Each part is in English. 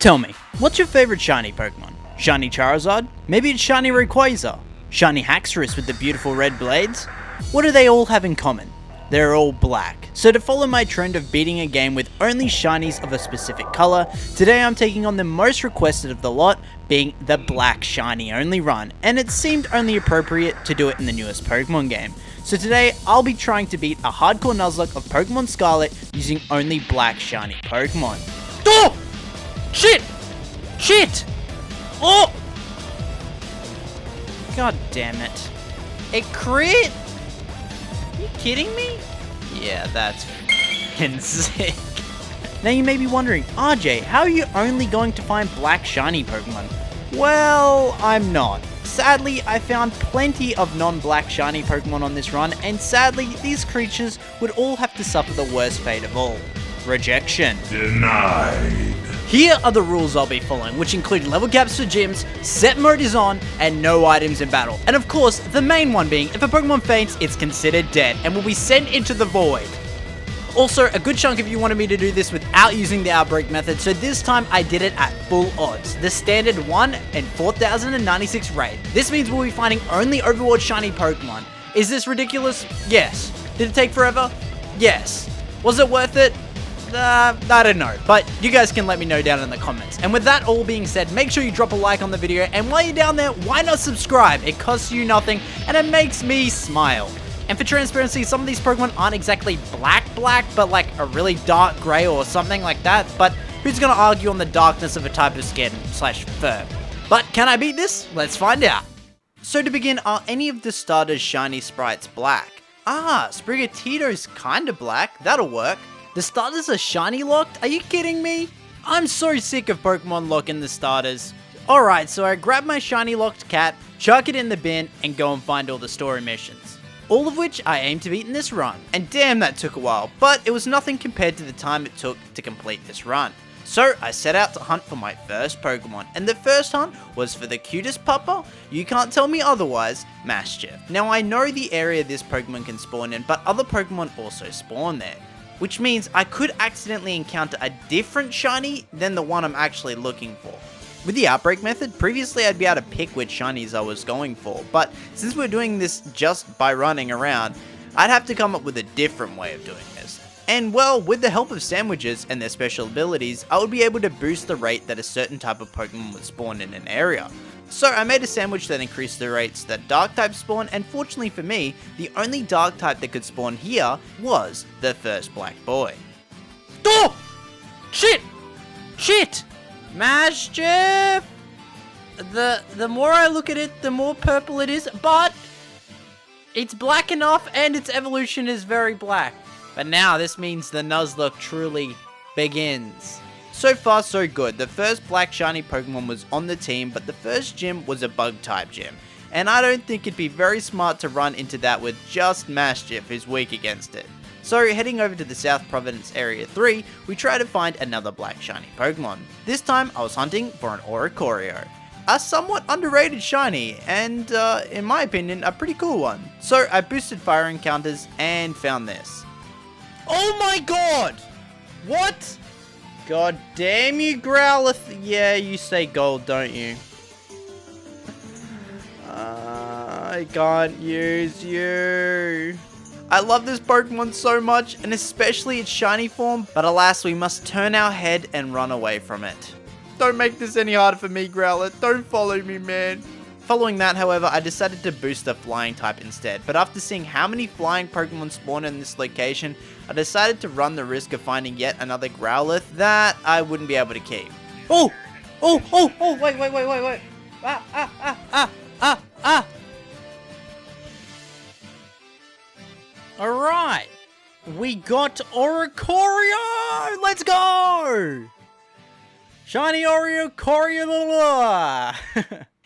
Tell me, what's your favorite shiny Pokemon? Shiny Charizard? Maybe it's Shiny Rayquaza? Shiny Haxorus with the beautiful red blades? What do they all have in common? They're all black. So to follow my trend of beating a game with only shinies of a specific color, today I'm taking on the most requested of the lot, being the Black Shiny only run, and it seemed only appropriate to do it in the newest Pokemon game. So today, I'll be trying to beat a hardcore Nuzlocke of Pokémon Scarlet using only Black Shiny Pokemon. Oh! Shit! Shit! Oh! God damn it. It crit? Are you kidding me? Yeah, that's f***ing sick. Now you may be wondering, RJ, how are you only going to find Black Shiny Pokemon? Well, I'm not. Sadly, I found plenty of non-Black Shiny Pokemon on this run, and sadly, these creatures would all have to suffer the worst fate of all. Rejection. Denied. Here are the rules I'll be following, which include level caps for gyms, set mode is on, and no items in battle. And of course, the main one being, if a Pokemon faints, it's considered dead, and will be sent into the void. Also, a good chunk of you wanted me to do this without using the outbreak method, so this time I did it at full odds. The standard 1 in 4096 rate. This means we'll be finding only Overworld Shiny Pokemon. Is this ridiculous? Yes. Did it take forever? Yes. Was it worth it? I don't know, but you guys can let me know down in the comments. And with that all being said, make sure you drop a like on the video, and while you're down there, why not subscribe? It costs you nothing, and it makes me smile. And for transparency, some of these Pokemon aren't exactly black, but like a really dark grey or something like that, but who's gonna argue on the darkness of a type of skin slash fur? But can I beat this? Let's find out. So to begin, are any of the starters shiny sprites black? Ah, Sprigatito's kinda black, that'll work. The starters are shiny locked? Are you kidding me? I'm so sick of Pokemon locking the starters. Alright, so I grab my shiny locked cat, chuck it in the bin, and go and find all the story missions. All of which I aim to beat in this run. And damn, that took a while, but it was nothing compared to the time it took to complete this run. So I set out to hunt for my first Pokemon, and the first hunt was for the cutest pupper, you can't tell me otherwise, Mischief. Now I know the area this Pokemon can spawn in, but other Pokemon also spawn there. Which means I could accidentally encounter a different shiny than the one I'm actually looking for. With the outbreak method, previously I'd be able to pick which shinies I was going for, but since we're doing this just by running around, I'd have to come up with a different way of doing this. And well, with the help of sandwiches and their special abilities, I would be able to boost the rate that a certain type of Pokemon would spawn in an area. So I made a sandwich that increased the rates that dark types spawn, and fortunately for me, the only dark type that could spawn here was the first black boy. Oh! Shit! Shit! Mischief! The more I look at it, the more purple it is, but it's black enough and its evolution is very black. But now this means the Nuzlocke truly begins. So far so good, the first black shiny Pokemon was on the team, but the first gym was a bug type gym, and I don't think it'd be very smart to run into that with just Mischief, who's weak against it. So heading over to the South Province Area 3, we try to find another black shiny Pokemon. This time I was hunting for an Oricorio, a somewhat underrated shiny, and in my opinion, a pretty cool one. So I boosted fire encounters and found this. Oh my god! What? God damn you, Growlithe. Yeah, you say gold, don't you? I can't use you. I love this Pokemon so much, and especially its shiny form, but alas, we must turn our head and run away from it. Don't make this any harder for me, Growlithe. Don't follow me, man. Following that, however, I decided to boost the flying type instead, but after seeing how many flying Pokemon spawn in this location, I decided to run the risk of finding yet another Growlithe that I wouldn't be able to keep. Oh! Wait. Alright! We got Oricorio! Let's go! Shiny Oricorio!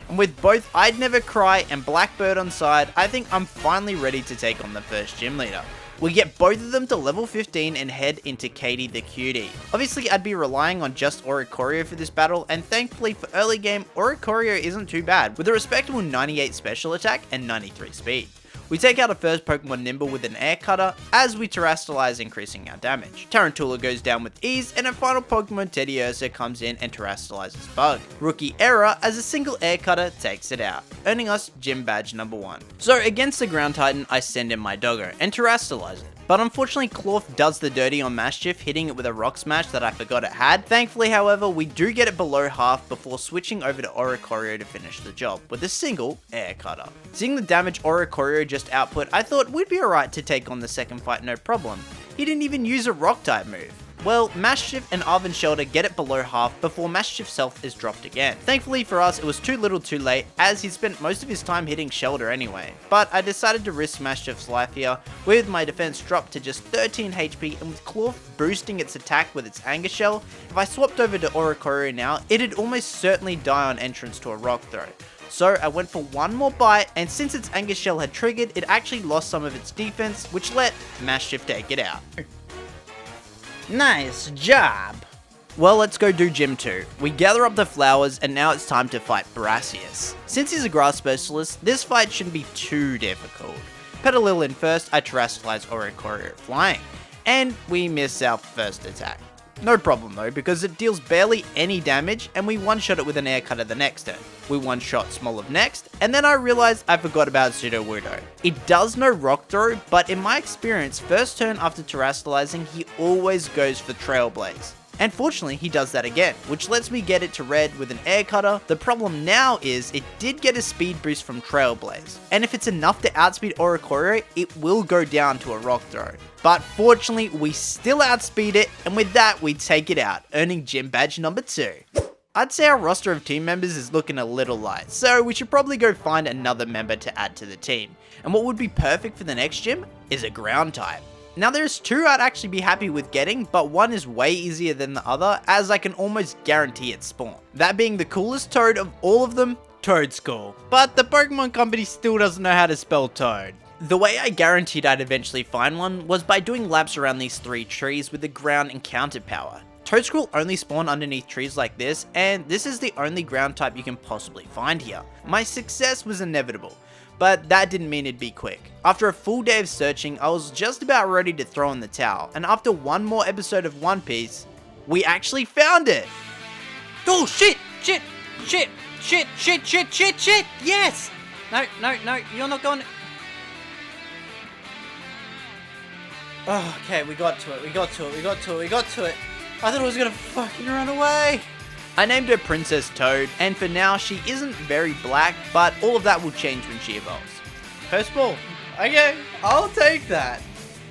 And with both I'd Never Cry and Blackbird on side, I think I'm finally ready to take on the first gym leader. We get both of them to level 15 and head into Katie the Cutie. Obviously I'd be relying on just Oricorio for this battle, and thankfully for early game, Oricorio isn't too bad, with a respectable 98 special attack and 93 speed. We take out a first Pokemon Nimble with an air cutter as we terrestrialize, increasing our damage. Tarantula goes down with ease, and a final Pokemon Teddiursa comes in and terrestrializes Bug. Rookie Error as a single air cutter takes it out, earning us Gym Badge number 1. So against the Ground Titan, I send in my Doggo and terrestrialize it. But unfortunately, Clorth does the dirty on Maschiff, hitting it with a Rock Smash that I forgot it had. Thankfully, however, we do get it below half before switching over to Oricorio to finish the job, with a single air cutter. Seeing the damage Oricorio just output, I thought we'd be alright to take on the second fight no problem. He didn't even use a Rock type move. Well, Maschiff and Arven Shelter get it below half before Maschiff's health is dropped again. Thankfully for us, it was too little too late, as he spent most of his time hitting Shelter anyway. But I decided to risk Maschiff's life here, with my defense dropped to just 13 HP, and with Clorth boosting its attack with its Anger Shell, if I swapped over to Oricorio now, it'd almost certainly die on entrance to a Rock Throw. So I went for one more bite, and since its Anger Shell had triggered, it actually lost some of its defense, which let Maschiff take it out. Nice job! Well, let's go do Gym 2. We gather up the flowers, and now it's time to fight Brassius. Since he's a grass specialist, this fight shouldn't be too difficult. Petalil in first, I terrestrialize Oricorio flying, and we miss our first attack. No problem though, because it deals barely any damage, and we one-shot it with an air cutter the next turn. We one-shot Smoliv next, and then I realized I forgot about Sudowoodo. It does no Rock Throw, but in my experience, first turn after terrestrializing, he always goes for Trailblaze. And fortunately, he does that again, which lets me get it to red with an air cutter. The problem now is it did get a speed boost from Trailblaze, and if it's enough to outspeed Oricorio, it will go down to a Rock Throw. But fortunately, we still outspeed it, and with that, we take it out, earning Gym Badge number 2. I'd say our roster of team members is looking a little light, so we should probably go find another member to add to the team. And what would be perfect for the next gym is a ground type. Now there's 2 I'd actually be happy with getting, but one is way easier than the other, as I can almost guarantee its spawn. That being the coolest Toad of all of them, Toadskull. But the Pokemon Company still doesn't know how to spell Toad. The way I guaranteed I'd eventually find one was by doing laps around these 3 trees with the ground encounter power. Toadskull only spawn underneath trees like this, and this is the only ground type you can possibly find here. My success was inevitable, but that didn't mean it'd be quick. After a full day of searching, I was just about ready to throw in the towel, and after one more episode of One Piece, we actually found it! Oh shit! Shit! Shit! Shit! Shit! Shit! Shit! Shit! Yes! No, you're not going... Oh, okay, we got to it. I thought I was gonna fucking run away. I named her Princess Toad, and for now she isn't very black, but all of that will change when she evolves. First ball. Okay, I'll take that.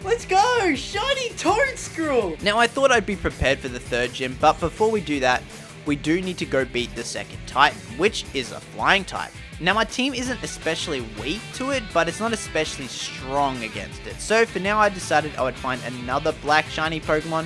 Let's go! Shiny Toadskull! Now I thought I'd be prepared for the 3rd gym, but before we do that, we do need to go beat the 2nd Titan, which is a flying type. Now my team isn't especially weak to it, but it's not especially strong against it. So for now I decided I would find another black shiny Pokemon,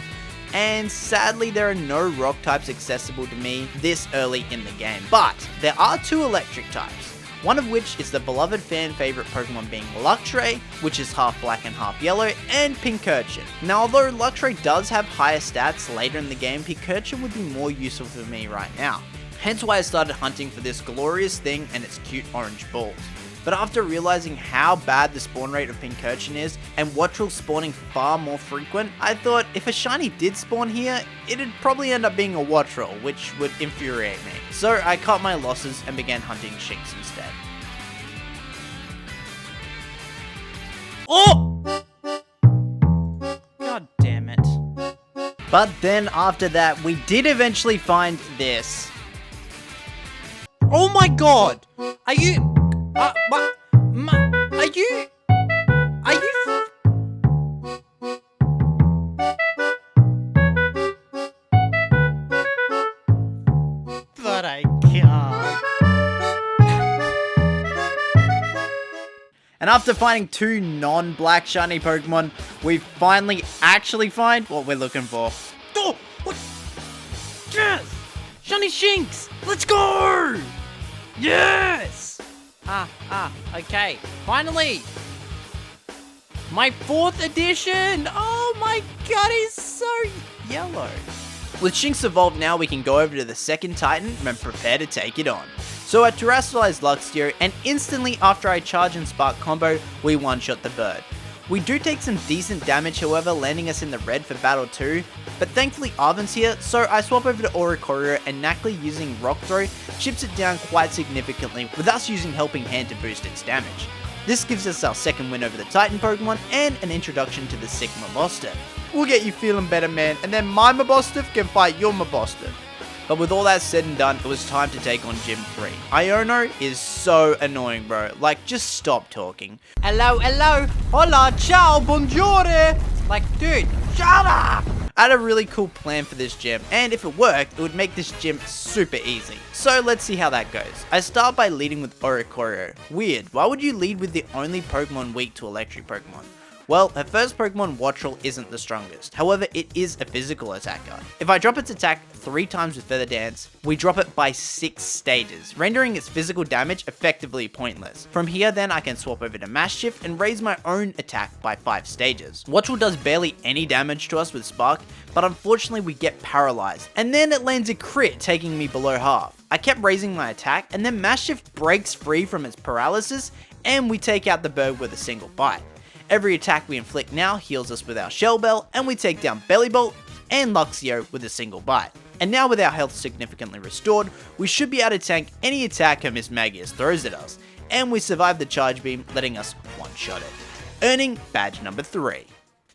and sadly there are no rock types accessible to me this early in the game. But there are 2 electric types, one of which is the beloved fan favorite Pokemon being Luxray, which is half black and half yellow, and Pincurchin. Now although Luxray does have higher stats later in the game, Pincurchin would be more useful for me right now. Hence why I started hunting for this glorious thing and its cute orange balls. But after realizing how bad the spawn rate of Pincurchin is, and Wattrel spawning far more frequent, I thought if a shiny did spawn here, it'd probably end up being a Wattrel, which would infuriate me. So I cut my losses and began hunting Shinx instead. Oh! God damn it. But then after that, we did eventually find this. Oh my god! Are you... Are you... But I can't. And after finding 2 non-black shiny Pokemon, we finally actually find what we're looking for. Oh! What? Yes! Shiny Shinx! Let's go! Yes! Okay. Finally! My 4th edition! Oh my god, he's so yellow. With Shinx evolved now, we can go over to the 2nd Titan and prepare to take it on. So I terrestrialized Luxio, and instantly after I charge and spark combo, we one-shot the bird. We do take some decent damage however, landing us in the red for battle 2, but thankfully Arven's here, so I swap over to Oricorio and Nacli using Rock Throw chips it down quite significantly with us using Helping Hand to boost its damage. This gives us our second win over the Titan Pokemon and an introduction to the sick Mabostiff. We'll get you feeling better, man, and then my Mabostiff can fight your Mabostiff. But with all that said and done, it was time to take on Gym 3. Iono is so annoying, bro. Like, just stop talking. Hello, hola, ciao, bonjour. Like, dude, shut up. I had a really cool plan for this gym, and if it worked, it would make this gym super easy. So let's see how that goes. I start by leading with Oricorio. Weird, why would you lead with the only Pokemon weak to electric Pokemon? Well, her first Pokemon, Wattrel, isn't the strongest. However, it is a physical attacker. If I drop its attack 3 times with Feather Dance, we drop it by 6 stages, rendering its physical damage effectively pointless. From here then I can swap over to Mass Shift and raise my own attack by 5 stages. Wattrel does barely any damage to us with Spark, but unfortunately we get paralyzed, and then it lands a crit taking me below half. I kept raising my attack, and then Mass Shift breaks free from its paralysis, and we take out the bird with a single bite. Every attack we inflict now heals us with our Shell Bell, and we take down Bellibolt and Luxio with a single bite. And now with our health significantly restored, we should be able to tank any attack her Miss Magius throws at us, and we survive the Charge Beam, letting us one-shot it, earning badge number 3.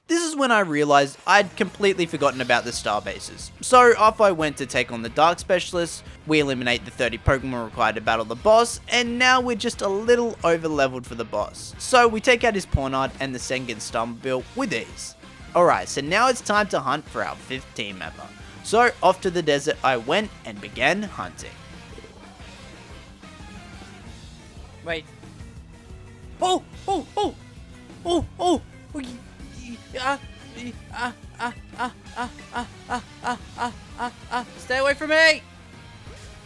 This is when I realized I'd completely forgotten about the star bases. So off I went to take on the Dark Specialists, we eliminate the 30 Pokemon required to battle the boss, and now we're just a little over leveled for the boss. So we take out his Pornard and the Sengen Stumblebill with ease. Alright, so now it's time to hunt for our 5th team member. So off to the desert I went and began hunting. Wait. Oh! Stay away from me!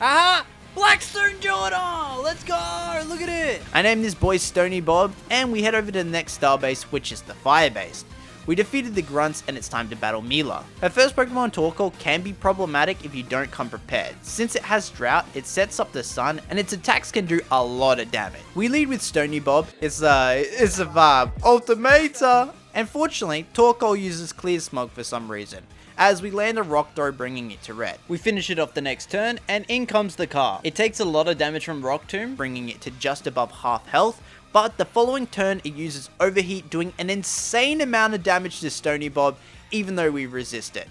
Aha! Blackstone Jordan! Let's go! Look at it! I named this boy Stony Bob, and we head over to the next star base, which is the fire base. We defeated the grunts, and it's time to battle Mila. Her first Pokemon Torkoal can be problematic if you don't come prepared. Since it has drought, it sets up the sun, and its attacks can do a lot of damage. We lead with Stony Bob. It's a vibe. Ultimata! And fortunately, Torkoal uses Clear Smog for some reason, as we land a Rock Throw bringing it to red. We finish it off the next turn, and in comes the car. It takes a lot of damage from Rock Tomb, bringing it to just above half health, but the following turn it uses Overheat, doing an insane amount of damage to Stony Bob, even though we resist it.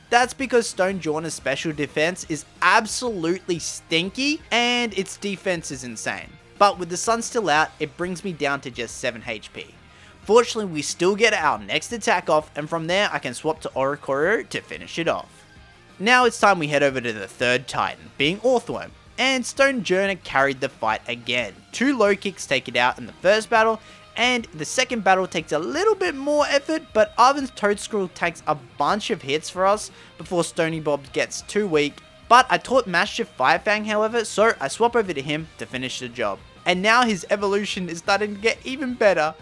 That's because Stone Jordan's special defense is absolutely stinky, and its defense is insane. But with the sun still out, it brings me down to just 7 HP. Fortunately, we still get our next attack off, and from there I can swap to Oricorio to finish it off. Now it's time we head over to the 3rd Titan, being Orthworm, and Stone Journer carried the fight again. 2 low kicks take it out in the first battle, and the second battle takes a little bit more effort, but Arven's Toedscruel takes a bunch of hits for us before Stony Bob gets too weak. But I taught Mass Shift Firefang however, so I swap over to him to finish the job. And now his evolution is starting to get even better.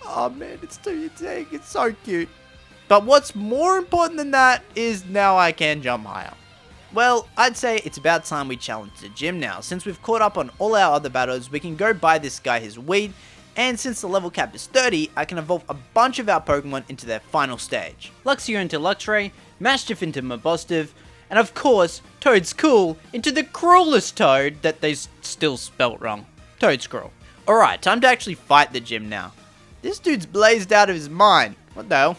Oh man, it's too tank, it's so cute. But what's more important than that is now I can jump higher. Well, I'd say it's about time we challenge the gym now. Since we've caught up on all our other battles, we can go buy this guy his weed, and since the level cap is 30, I can evolve a bunch of our Pokemon into their final stage. Luxio into Luxray, Mastiff into Mabostiff, and of course, Toedscool into the cruelest Toad that they still spelt wrong. Toedscruel. Alright, time to actually fight the gym now. This dude's blazed out of his mind. What the hell?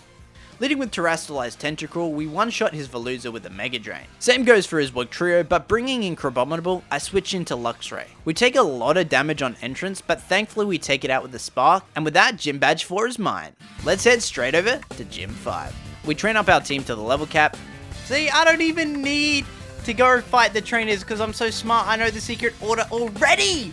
Leading with Terrestrialized Tentacruel, we one-shot his Veluza with a Mega Drain. Same goes for his Wugtrio, but bringing in Crabominable, I switch into Luxray. We take a lot of damage on entrance, but thankfully we take it out with a Spark, and with that, Gym Badge 4 is mine. Let's head straight over to Gym 5. We train up our team to the level cap. See, I don't even need to go fight the trainers because I'm so smart, I know the secret order already!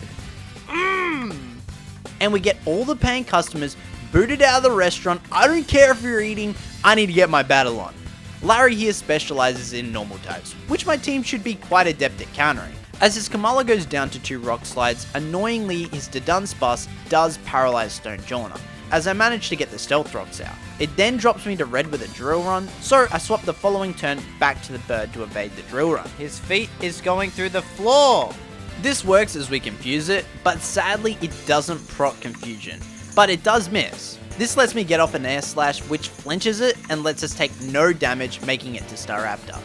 And we get all the paying customers booted out of the restaurant. I don't care if you're eating, I need to get my battle on. Larry here specializes in normal types, which my team should be quite adept at countering. As his Kamala goes down to 2 rock slides, annoyingly his Dudunsparce does paralyze Stone Journer, as I manage to get the Stealth Rocks out. It then drops me to red with a Drill Run, so I swap the following turn back to the bird to evade the Drill Run. His feet is going through the floor! This works as we confuse it, but sadly it doesn't proc confusion, but it does miss. This lets me get off an air slash which flinches it and lets us take no damage, making it to Staraptor.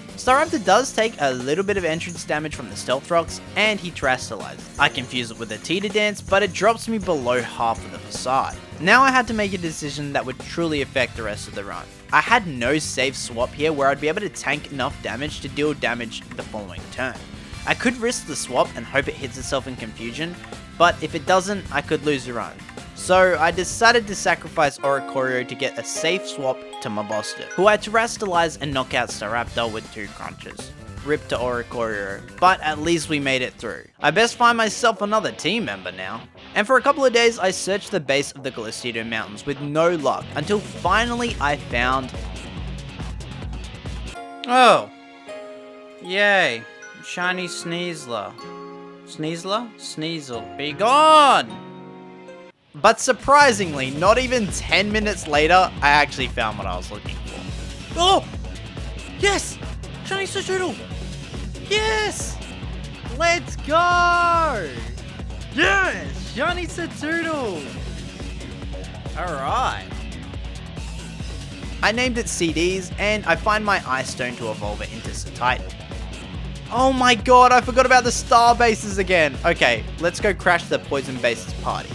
Staraptor does take a little bit of entrance damage from the stealth rocks and he terrestrializes. I confuse it with a teeter dance, but it drops me below half of the facade. Now I had to make a decision that would truly affect the rest of the run. I had no safe swap here where I'd be able to tank enough damage to deal damage the following turn. I could risk the swap and hope it hits itself in confusion, but if it doesn't, I could lose the run. So I decided to sacrifice Oricorio to get a safe swap to Mabosstiff, who I terrestrialize and knock out Staraptor with 2 crunches. Rip to Oricorio, but at least we made it through. I best find myself another team member now. And for a couple of days I searched the base of the Galistito Mountains with no luck, until finally I found... Oh! Yay! Shiny Sneasler. Sneasler? Sneasel. Be gone! But surprisingly, not even 10 minutes later, I actually found what I was looking for. Oh! Yes! Shiny Sneasel! Yes! Let's go! Yes! Shiny Sneasel! Alright. I named it CDs, and I find my Ice Stone to evolve it into Titan. Oh my god, I forgot about the star bases again. Okay, let's go crash the poison bases party.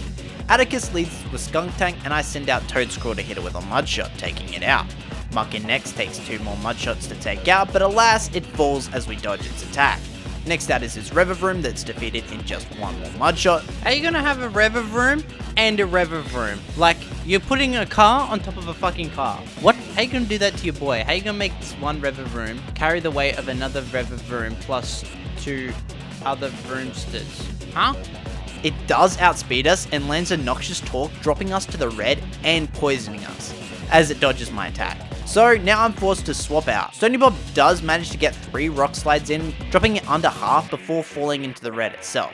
Atticus leads with Skunk Tank and I send out Toadscrawl to hit it with a Mudshot, taking it out. Muckin next takes 2 more Mudshots to take out, but alas, it falls as we dodge its attack. Next out is his Revavroom that's defeated in just 1 more Mudshot. Are you gonna have a Revavroom and a Revavroom? Like, you're putting a car on top of a fucking car. What? How you gonna do that to your boy? How you gonna make this one Revavroom carry the weight of another Revavroom plus 2 other Vroomsters? Huh? It does outspeed us and lands a Noxious Talk, dropping us to the red and poisoning us, as it dodges my attack. So now I'm forced to swap out. Stony Bob does manage to get 3 Rock Slides in, dropping it under half before falling into the red itself.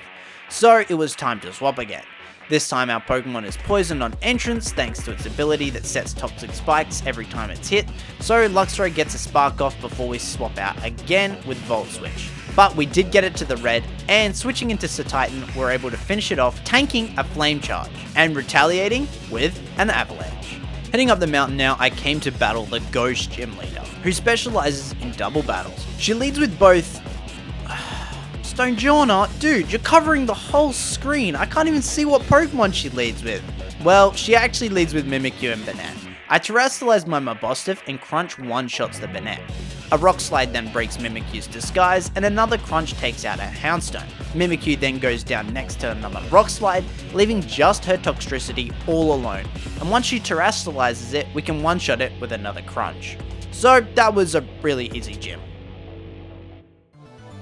So it was time to swap again. This time our Pokemon is poisoned on entrance thanks to its ability that sets toxic spikes every time it's hit, so Luxray gets a Spark off before we swap out again with Volt Switch. But we did get it to the red, and switching into Titan, we're able to finish it off, tanking a Flame Charge, and retaliating with an Avalanche. Heading up the mountain now, I came to battle the Ghost Gym Leader, who specializes in double battles. She leads with both... Stonjourner? Dude, you're covering the whole screen. I can't even see what Pokemon she leads with. Well, she actually leads with Mimikyu and Banette. I terrestrialize my Mabosstiff and crunch one-shots the Banette. A Rock Slide then breaks Mimikyu's disguise, and another crunch takes out her Houndstone. Mimikyu then goes down next to another Rock Slide, leaving just her Toxtricity all alone. And once she terrestrializes it, we can one-shot it with another crunch. So that was a really easy gym.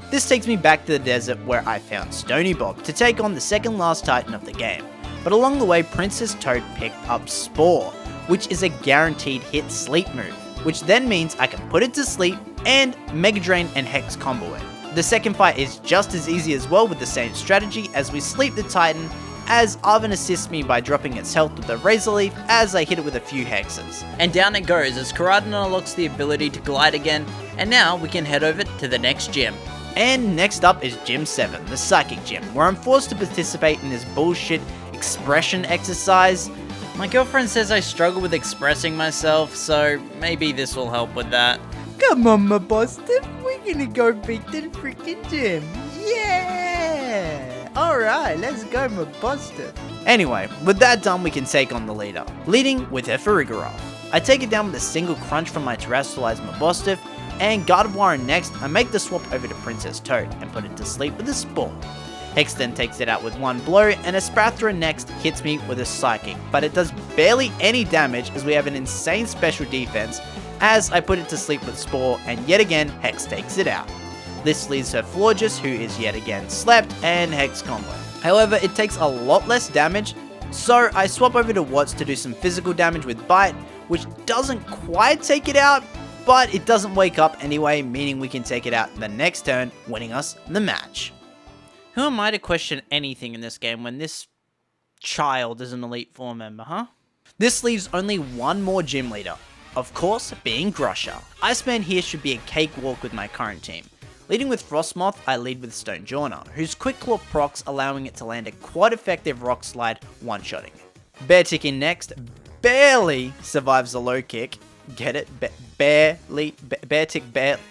This takes me back to the desert where I found Stony Bob to take on the second last Titan of the game. But along the way, Princess Toad picked up Spore, which is a guaranteed hit sleep move, which then means I can put it to sleep and Mega Drain and Hex combo it. The second fight is just as easy as well with the same strategy as we sleep the Titan, as Arven assists me by dropping its health with a Razor Leaf as I hit it with a few hexes. And down it goes as Koraidon unlocks the ability to glide again, and now we can head over to the next gym. And next up is Gym 7, the Psychic Gym, where I'm forced to participate in this bullshit expression exercise. My girlfriend says I struggle with expressing myself, so maybe this will help with that. Come on, my Boston, we're gonna go beat the freaking gym. Yeah! Alright, let's go, my Boston. Anyway, with that done, we can take on the leader, leading with Farigiraf. I take it down with a single crunch from my terrestrialized Mabosstiff, and Gardevoir next, I make the swap over to Princess Toad and put it to sleep with a Spore. Hex then takes it out with one blow, and Espathra next hits me with a Psychic, but it does barely any damage as we have an insane special defense as I put it to sleep with Spore, and yet again Hex takes it out. This leaves her Florges, who is yet again slept, and Hex combo. However, it takes a lot less damage, so I swap over to Watts to do some physical damage with Bite, which doesn't quite take it out, but it doesn't wake up anyway, meaning we can take it out the next turn, winning us the match. Who am I to question anything in this game when this child is an Elite Four member, huh? This leaves only one more gym leader, of course being Grusha. Iceman here should be a cakewalk with my current team. Leading with Frostmoth, I lead with Stonejourner, whose Quick Claw procs allowing it to land a quite effective Rock Slide, one-shotting it. Beartick in next, barely survives the low kick. Get it? Beartick barely.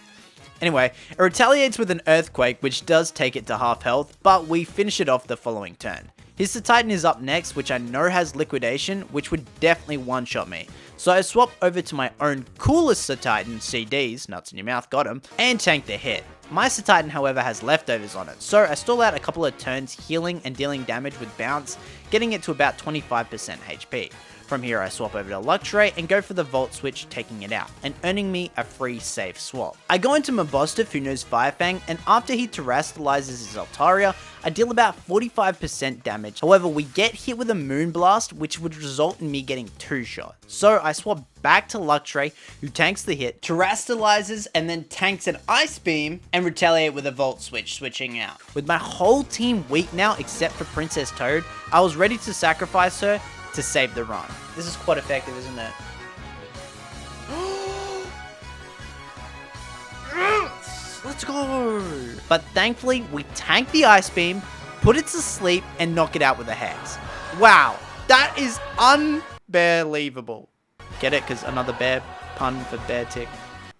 Anyway, it retaliates with an Earthquake, which does take it to half health, but we finish it off the following turn. His Titan is up next, which I know has Liquidation, which would definitely one-shot me. So I swap over to my own coolest Titan, CDs, nuts in your mouth, got him, and tank the hit. My Titan, however, has leftovers on it, so I stall out a couple of turns healing and dealing damage with Bounce, getting it to about 25% HP. From here I swap over to Luxray and go for the Volt Switch, taking it out, and earning me a free safe swap. I go into Mabostiff, who knows Fire Fang, and after he terastallizes his Altaria, I deal about 45% damage. However, we get hit with a Moonblast, which would result in me getting 2 shots. So I swap back to Luxray, who tanks the hit, terastallizes, and then tanks an Ice Beam, and retaliate with a Volt Switch, switching out. With my whole team weak now, except for Princess Toad, I was ready to sacrifice her to save the run. This is quite effective, isn't it? Let's go! But thankfully, we tank the Ice Beam, put it to sleep, and knock it out with a Hex. Wow, that is unbelievable. Get it? Because another bear pun for Beartick.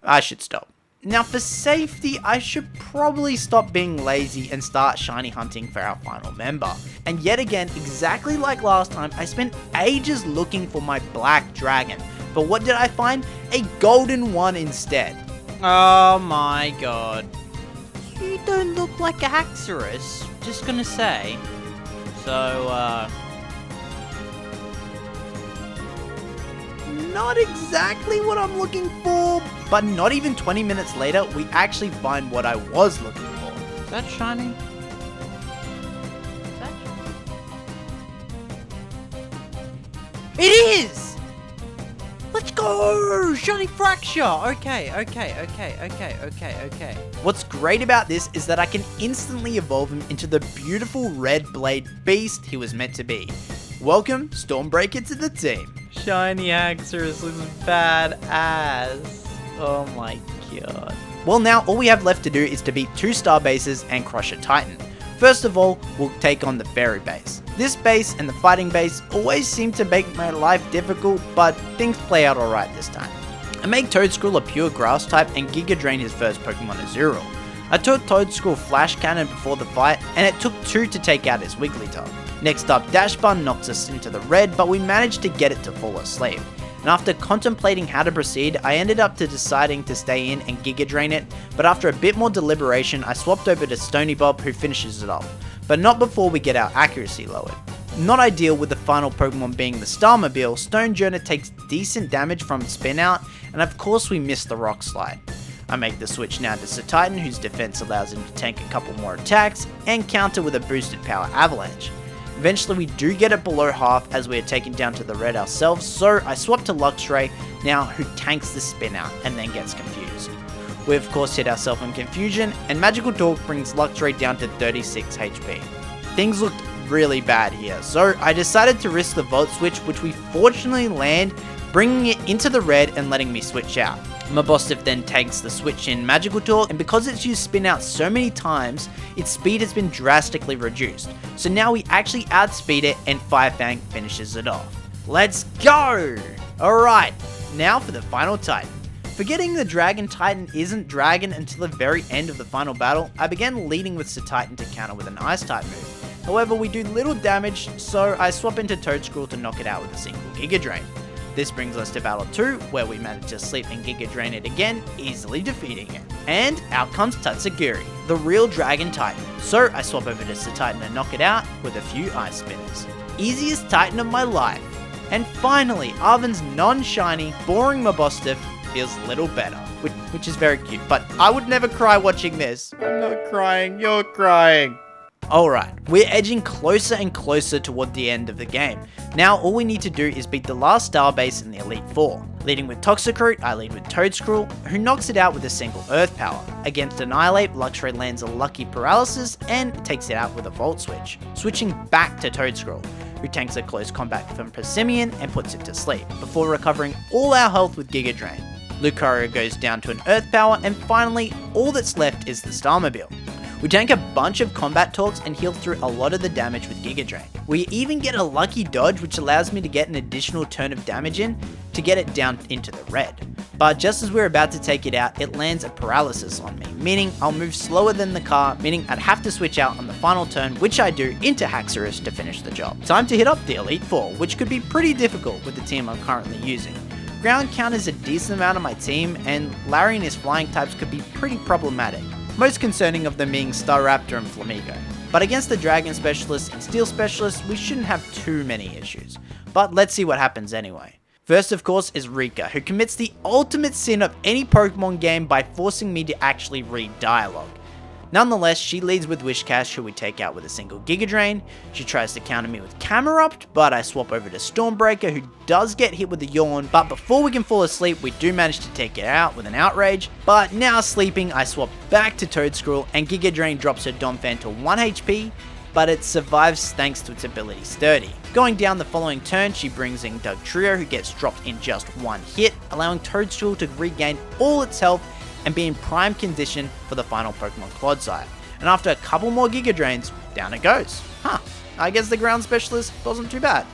I should stop. Now for safety, I should probably stop being lazy and start shiny hunting for our final member. And yet again, exactly like last time, I spent ages looking for my black dragon. But what did I find? A golden one instead. Oh my god. You don't look like a Haxorus, just gonna say. So, not exactly what I'm looking for, but not even 20 minutes later, we actually find what I was looking for. Is that shiny? Is that shiny? It is! Let's go! Shiny Fracture! Okay. What's great about this is that I can instantly evolve him into the beautiful red blade beast he was meant to be. Welcome, Stormbreaker, to the team. Shiny Haxorus looks badass. Oh my god. Well, now all we have left to do is to beat 2 star bases and crush a Titan. First of all, we'll take on the Fairy base. This base and the Fighting base always seem to make my life difficult, but things play out alright this time. I make Toedscruel a pure grass type and Giga Drain his first Pokemon Azurill. I taught Toedscruel Flash Cannon before the fight, and it took 2 to take out his Wigglytuff. Next up, Dash Bun knocks us into the red, but we managed to get it to fall asleep. And after contemplating how to proceed, I ended up deciding to stay in and Giga Drain it, but after a bit more deliberation, I swapped over to Stony Bob, who finishes it off, but not before we get our accuracy lowered. Not ideal with the final Pokemon being the Starmobile, Stonejourner takes decent damage from Spin Out, and of course we miss the Rock Slide. I make the switch now to Titan, whose defense allows him to tank a couple more attacks, and counter with a boosted power Avalanche. Eventually we do get it below half as we are taken down to the red ourselves, so I swap to Luxray now, who tanks the Spin Out and then gets confused. We of course hit ourselves in confusion, and Magical Talk brings Luxray down to 36 HP. Things looked really bad here, so I decided to risk the Volt Switch, which we fortunately land, bringing it into the red and letting me switch out. Mabostiff then takes the switch in Magical Talk, and because it's used Spin Out so many times, its speed has been drastically reduced. So now we actually outspeed it and Fire Fang finishes it off. Let's go! Alright, now for the final Titan. Forgetting the Dragon Titan isn't Dragon until the very end of the final battle, I began leading with Titan to counter with an Ice type move. However, we do little damage, so I swap into Toedscruel to knock it out with a single Giga Drain. This brings us to Battle 2, where we manage to sleep and Giga Drain it again, easily defeating it. And out comes Tatsugiri, the real Dragon Titan. So I swap over to Titan and knock it out with a few Ice Spinners. Easiest Titan of my life. And finally, Arven's non-shiny, boring Mabostiff feels a little better, which is very cute, but I would never cry watching this. I'm not crying, you're crying. Alright, we're edging closer and closer toward the end of the game. Now all we need to do is beat the last star base in the Elite Four. Leading with Toxicroak, I lead with Toedscruel, who knocks it out with a single Earth Power. Against Annihilate, Luxray lands a lucky Paralysis and takes it out with a Volt Switch. Switching back to Toedscruel, who tanks a close combat from Persimmon and puts it to sleep, before recovering all our health with Giga Drain. Lucario goes down to an Earth Power, and finally, all that's left is the Starmobile. We tank a bunch of combat talks and heal through a lot of the damage with Giga Drain. We even get a lucky dodge which allows me to get an additional turn of damage in to get it down into the red. But just as we're about to take it out, it lands a paralysis on me, meaning I'll move slower than the car, meaning I'd have to switch out on the final turn, which I do, into Haxorus to finish the job. Time to hit up the Elite Four, which could be pretty difficult with the team I'm currently using. Ground counters a decent amount on my team, and Larry and his flying types could be pretty problematic, most concerning of them being Staraptor and Flamigo. But against the Dragon Specialist and Steel Specialist, we shouldn't have too many issues. But let's see what happens anyway. First of course is Rika, who commits the ultimate sin of any Pokemon game by forcing me to actually read dialogue. Nonetheless, she leads with Wishcash, who we take out with a single Giga Drain. She tries to counter me with Camerupt, but I swap over to Stormbreaker, who does get hit with a Yawn, but before we can fall asleep, we do manage to take it out with an Outrage. But now sleeping, I swap back to Toedscruel, and Giga Drain drops her Donphan to 1 HP, but it survives thanks to its ability Sturdy. Going down the following turn, she brings in Dugtrio, who gets dropped in just one hit, allowing Toadstool to regain all its health and be in prime condition for the final Pokemon Clodsire. And after a couple more Giga Drains, down it goes. I guess the Ground Specialist wasn't too bad.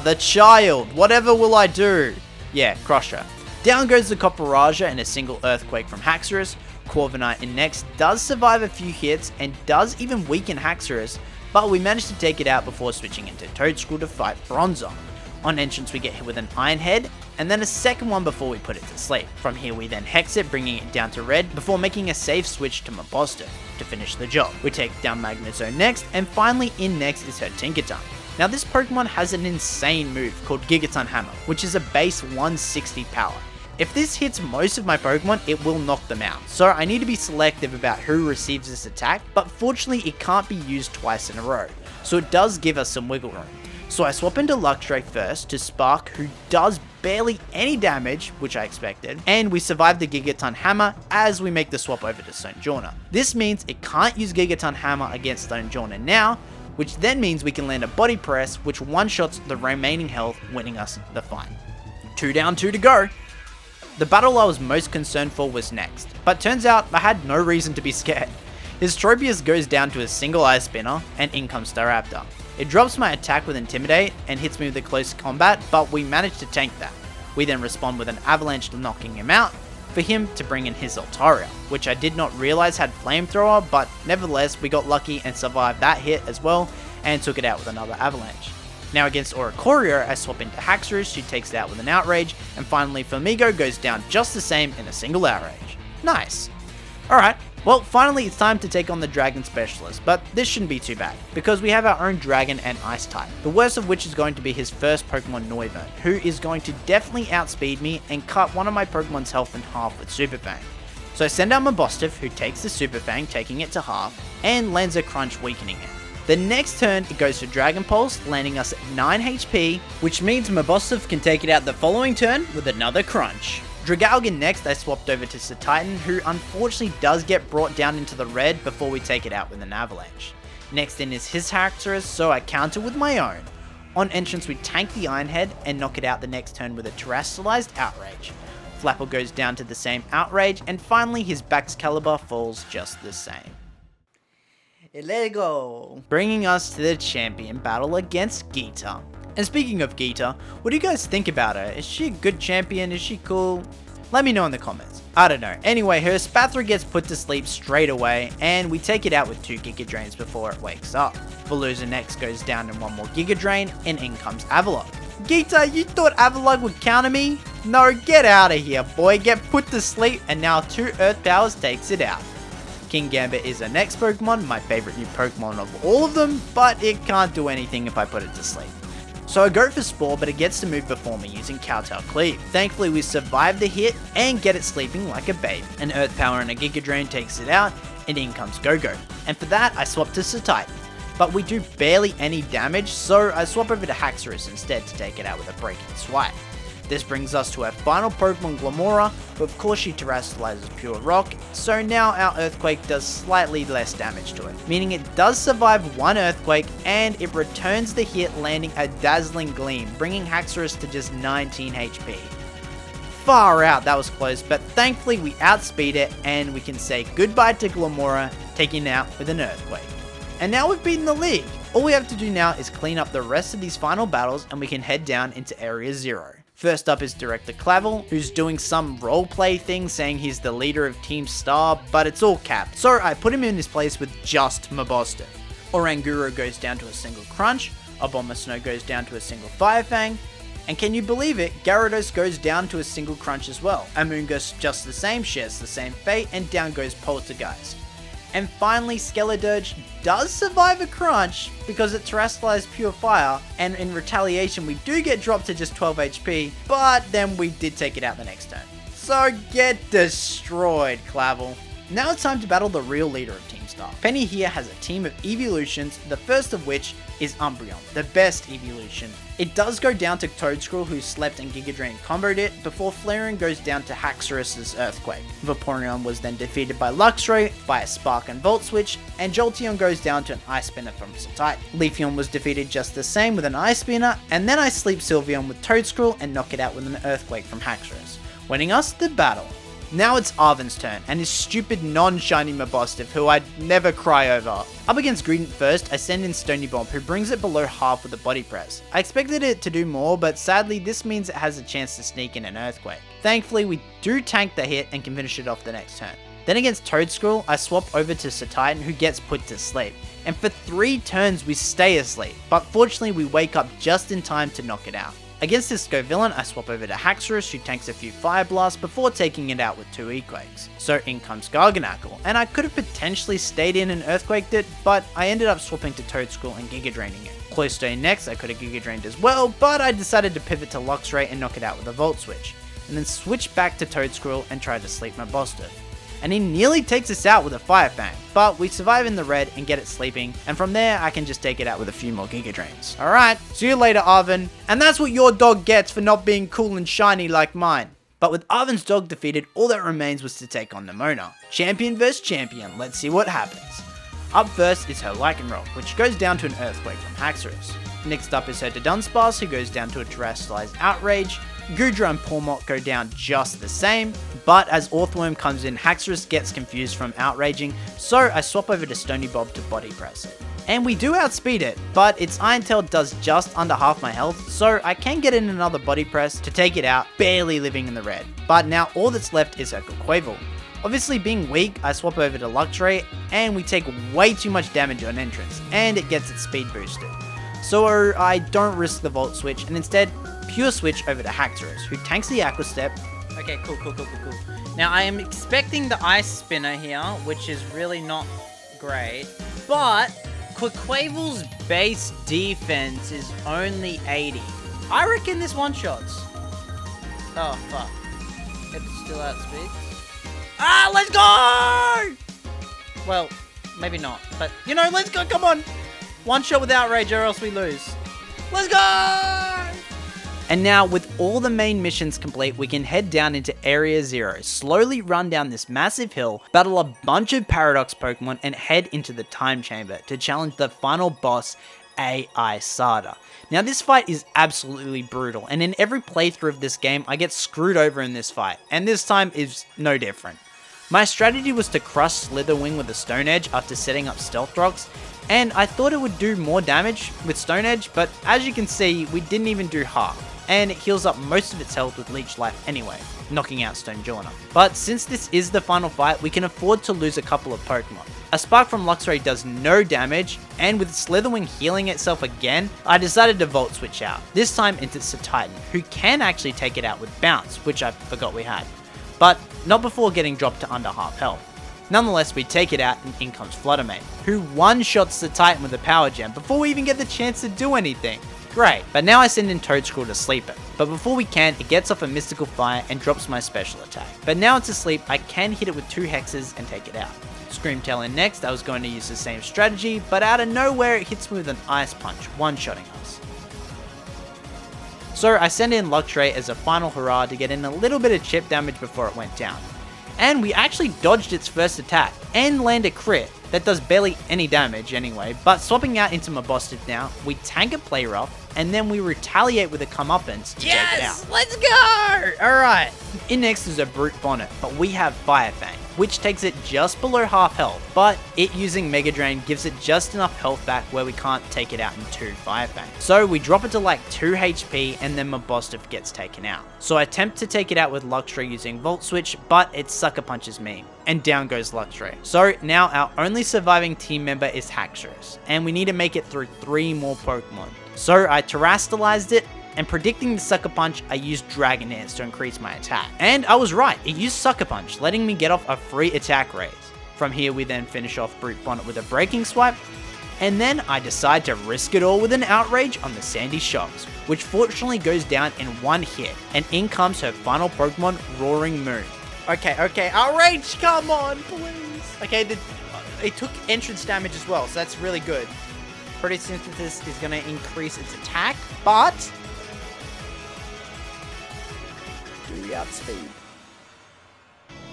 The child, whatever will I do? Yeah, Crusher. Down goes the Copperaja in a single Earthquake from Haxorus. Corviknight in next does survive a few hits and does even weaken Haxorus, but we manage to take it out before switching into Toedscruel to fight Bronzong. On entrance we get hit with an Iron Head, and then a second one before we put it to sleep. From here we then Hex it, bringing it down to red, before making a safe switch to Mabosstiff to finish the job. We take down Magnezone next, and finally in next is her Tinkaton. Now this Pokemon has an insane move called Gigaton Hammer, which is a base 160 power. If this hits most of my Pokemon, it will knock them out, so I need to be selective about who receives this attack, but fortunately it can't be used twice in a row, so it does give us some wiggle room. So I swap into Luxray first to Spark, who does barely any damage, which I expected, and we survive the Gigaton Hammer as we make the swap over to Stonjourner. This means it can't use Gigaton Hammer against Stonjourner now, which then means we can land a Body Press, which one-shots the remaining health, winning us the fight. 2 down, 2 to go. The battle I was most concerned for was next, but turns out I had no reason to be scared. His Tropius goes down to a single Ice Spinner, and in comes Staraptor. It drops my attack with Intimidate and hits me with a close combat, but we manage to tank that. We then respond with an Avalanche knocking him out, for him to bring in his Altaria, which I did not realize had Flamethrower, but nevertheless we got lucky and survived that hit as well, and took it out with another Avalanche. Now against Oricorio, I swap into Haxorus, who takes it out with an Outrage, and finally Flamigo goes down just the same in a single Outrage. Nice. Alright, well finally it's time to take on the Dragon Specialist, but this shouldn't be too bad, because we have our own Dragon and Ice type, the worst of which is going to be his first Pokemon Noivern, who is going to definitely outspeed me and cut one of my Pokemon's health in half with Super Fang. So I send out Mabosstiff, who takes the Super Fang, taking it to half, and lands a Crunch, weakening it. The next turn it goes for Dragon Pulse, landing us at 9 HP, which means Mabosstiff can take it out the following turn with another Crunch. Dragalgan next I swapped over to Titan, who unfortunately does get brought down into the red before we take it out with an Avalanche. Next in is his Haxorus, so I counter with my own. On entrance we tank the Iron Head and knock it out the next turn with a Terrestrialized Outrage. Flapple goes down to the same Outrage, and finally his Baxcalibur falls just the same. Let's go. Bringing us to the champion battle against Geeta. And speaking of Geeta, what do you guys think about her? Is she a good champion? Is she cool? Let me know in the comments. I don't know. Anyway, her Spathra gets put to sleep straight away, and we take it out with 2 Giga Drains before it wakes up. Veluza next goes down in 1 more Giga Drain, and in comes Avalugg. Geeta, you thought Avalugg would counter me? No, get out of here, boy. Get put to sleep, and now 2 Earth Powers takes it out. King Gambit is the next Pokemon, my favorite new Pokemon of all of them, but it can't do anything if I put it to sleep. So I go for Spore, but it gets to move before me using Cowtail Cleave. Thankfully we survive the hit and get it sleeping like a baby. An Earth Power and a Giga Drain takes it out, and in comes Go-Go. And for that I swap to Titan. But we do barely any damage, so I swap over to Haxorus instead to take it out with a Breaking Swipe. This brings us to our final Pokemon, Glamora, but of course she terrestrializes Pure Rock, so now our Earthquake does slightly less damage to it, meaning it does survive 1 Earthquake, and it returns the hit landing a Dazzling Gleam, bringing Haxorus to just 19 HP. Far out, that was close, but thankfully we outspeed it and we can say goodbye to Glamora, taking it out with an Earthquake. And now we've beaten the league. All we have to do now is clean up the rest of these final battles and we can head down into Area 0. First up is Director Clavel, who's doing some roleplay thing saying he's the leader of Team Star, but it's all capped, so I put him in his place with just Mabosstiff. Oranguro goes down to a single Crunch, Abomasnow goes down to a single Firefang, and can you believe it, Gyarados goes down to a single Crunch as well. Amoonguss just the same, shares the same fate, and down goes Poltergeist. And finally, Skeledirge does survive a Crunch because it terrestrialized Pure Fire, and in retaliation we do get dropped to just 12 HP, but then we did take it out the next turn. So get destroyed, Clavel. Now it's time to battle the real leader of Team Star. Penny here has a team of evolutions, the first of which is Umbreon, the best evolution. It does go down to Toedscruel, who slept and Giga Drain comboed it, before Flareon goes down to Haxorus's Earthquake. Vaporeon was then defeated by Luxray by a Spark and Volt Switch, and Jolteon goes down to an Ice Spinner from Satight. Leafeon was defeated just the same with an Ice Spinner, and then I sleep Sylveon with Toedscruel and knock it out with an Earthquake from Haxorus, winning us the battle. Now it's Arven's turn, and his stupid non-shiny Mabosstiff, who I'd never cry over. Up against Greedent first, I send in Stony Bomb, who brings it below half with a Body Press. I expected it to do more, but sadly this means it has a chance to sneak in an Earthquake. Thankfully we do tank the hit and can finish it off the next turn. Then against Toedscruel, I swap over to Satitan, who gets put to sleep. And for 3 turns we stay asleep, but fortunately we wake up just in time to knock it out. Against this Scovillain, I swap over to Haxorus, who tanks a few Fire Blasts before taking it out with 2 E-Quakes. So in comes Garganacl, and I could have potentially stayed in and Earthquaked it, but I ended up swapping to Toedscruel and Giga Draining it. Cloyster next, I could have Giga Drained as well, but I decided to pivot to Luxray and knock it out with a Volt Switch, and then switch back to Toedscruel and try to sleep my Mabosstiff. And he nearly takes us out with a Fire Fang, but we survive in the red and get it sleeping, and from there I can just take it out with a few more Giga Drains. Alright, see you later Arven, and that's what your dog gets for not being cool and shiny like mine. But with Arven's dog defeated, all that remains was to take on Nemona. Champion vs champion, let's see what happens. Up first is her Lycanroc, which goes down to an Earthquake from Haxorus. Next up is her Dunsparce, who goes down to a Terrestrialized Outrage. Goodra and Pawmot go down just the same, but as Orthworm comes in, Haxorus gets confused from outraging, so I swap over to Stony Bob to Body Press it. And we do outspeed it, but its Iron Tail does just under half my health, so I can get in another Body Press to take it out, barely living in the red. But now all that's left is her Quavel. Obviously being weak, I swap over to Luxray, and we take way too much damage on entrance, and it gets its speed boosted. So I don't risk the Volt Switch, and instead Pure Switch over to Haxorus, who tanks the Aqua Step. Okay, cool. Now I am expecting the Ice Spinner here, which is really not great, but Quavel's base defense is only 80. I reckon this one-shots. Oh, fuck. It's still outspeed. Ah, let's go! Well, maybe not, but, you know, let's go, come on! One shot with Outrage or else we lose. Let's go! And now, with all the main missions complete, we can head down into Area 0, slowly run down this massive hill, battle a bunch of Paradox Pokemon, and head into the Time Chamber to challenge the final boss, AI Sada. Now this fight is absolutely brutal, and in every playthrough of this game, I get screwed over in this fight, and this time is no different. My strategy was to crush Slitherwing with a Stone Edge after setting up Stealth Rocks, and I thought it would do more damage with Stone Edge, but as you can see, we didn't even do half, and it heals up most of its health with Leech Life anyway, knocking out Stonjourner. But since this is the final fight, we can afford to lose a couple of Pokemon. A Spark from Luxray does no damage, and with Slitherwing healing itself again, I decided to Volt Switch out, this time into Titan, who can actually take it out with Bounce, which I forgot we had, but not before getting dropped to under half health. Nonetheless, we take it out and in comes Fluttermane, who one-shots the Titan with a Power Gem before we even get the chance to do anything. Great, but now I send in Toedscruel to sleep it. But before we can, it gets off a Mystical Fire and drops my special attack. But now it's asleep, I can hit it with 2 hexes and take it out. Screamtail in next, I was going to use the same strategy, but out of nowhere it hits me with an Ice Punch, one-shotting us. So I send in Luxray as a final hurrah to get in a little bit of chip damage before it went down. And we actually dodged its first attack and land a crit, that does barely any damage anyway. But swapping out into Mabosstiff now, we tank a Play Rough, and then we retaliate with a Comeuppance to take it out. Let's go! Alright. In next is a Brute Bonnet, but we have Fire Fang, which takes it just below half health, but it using Mega Drain gives it just enough health back where we can't take it out in 2 Fire Fang. So we drop it to like 2 HP and then Mabosstiff gets taken out. So I attempt to take it out with Luxray using Volt Switch, but it Sucker Punches me, and down goes Luxray. So now our only surviving team member is Haxorus, and we need to make it through 3 more Pokemon. So I Terastallized it, and predicting the Sucker Punch, I used Dragon Dance to increase my attack. And I was right, it used Sucker Punch, letting me get off a free attack raise. From here we then finish off Brute Bonnet with a Breaking Swipe, and then I decide to risk it all with an Outrage on the Sandy Shocks, which fortunately goes down in 1 hit, and in comes her final Pokemon, Roaring Moon. Okay, Outrage, come on, please. Okay, it took entrance damage as well, so that's really good. Photosynthesis is going to increase its attack, but do we outspeed?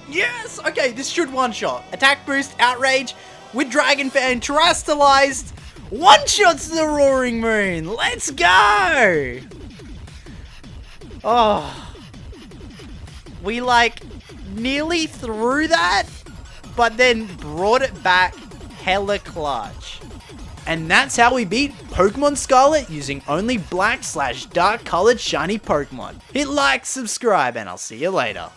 Yes! Okay, this should one-shot. Attack boost, Outrage, with Dragon Fan, Terastallized, one-shots the Roaring Moon. Let's go! Oh. We, like, nearly threw that, but then brought it back hella clutch. And that's how we beat Pokemon Scarlet using only black/dark colored shiny Pokemon. Hit like, subscribe, and I'll see you later.